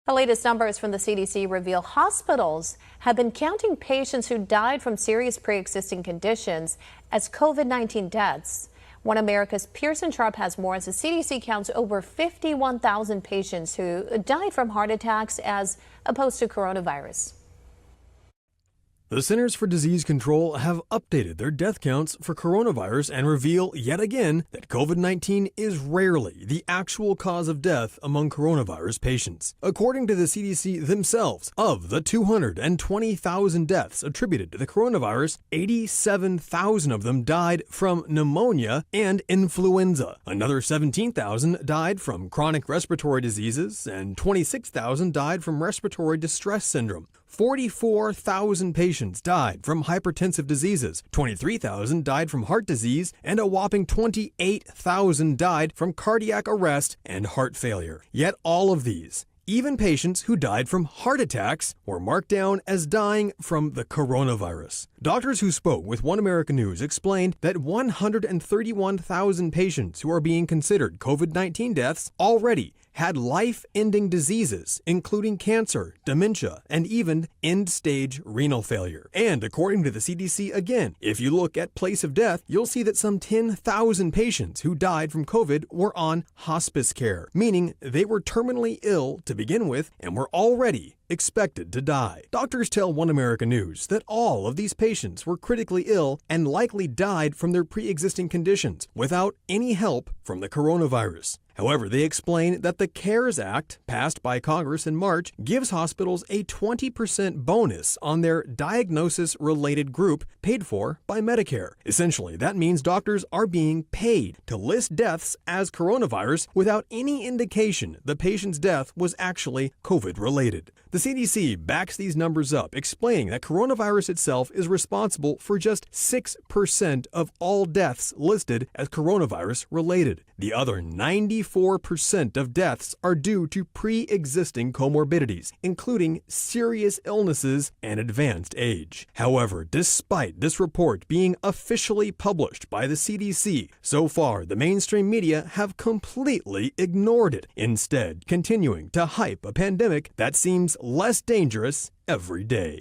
The latest numbers from the CDC reveal hospitals have been counting patients who died from serious pre-existing conditions as COVID-19 deaths. One America's Pearson Sharp has more as the CDC counts over 51,000 patients who died from heart attacks as opposed to coronavirus. The Centers for Disease Control have updated their death counts for coronavirus and reveal yet again that COVID-19 is rarely the actual cause of death among coronavirus patients. According to the CDC themselves, of the 220,000 deaths attributed to the coronavirus, 87,000 of them died from pneumonia and influenza. Another 17,000 died from chronic respiratory diseases, and 26,000 died from respiratory distress syndrome. 44,000 patients died from hypertensive diseases, 23,000 died from heart disease, and a whopping 28,000 died from cardiac arrest and heart failure. Yet all of these, even patients who died from heart attacks, were marked down as dying from the coronavirus. Doctors who spoke with One American News explained that 131,000 patients who are being considered COVID-19 deaths already had life-ending diseases, including cancer, dementia, and even end-stage renal failure. And according to the CDC again, if you look at place of death, you'll see that some 10,000 patients who died from COVID were on hospice care, meaning they were terminally ill to begin with and were already expected to die. Doctors tell One American News that all of these patients were critically ill and likely died from their pre-existing conditions without any help from the coronavirus. However, they explain that the CARES Act, passed by Congress in March, gives hospitals a 20% bonus on their diagnosis-related group paid for by Medicare. Essentially, that means doctors are being paid to list deaths as coronavirus without any indication the patient's death was actually COVID-related. The CDC backs these numbers up, explaining that coronavirus itself is responsible for just 6% of all deaths listed as coronavirus-related. The other 94% of deaths are due to pre-existing comorbidities, including serious illnesses and advanced age. However, despite this report being officially published by the CDC, so far the mainstream media have completely ignored it, instead continuing to hype a pandemic that seems less dangerous every day.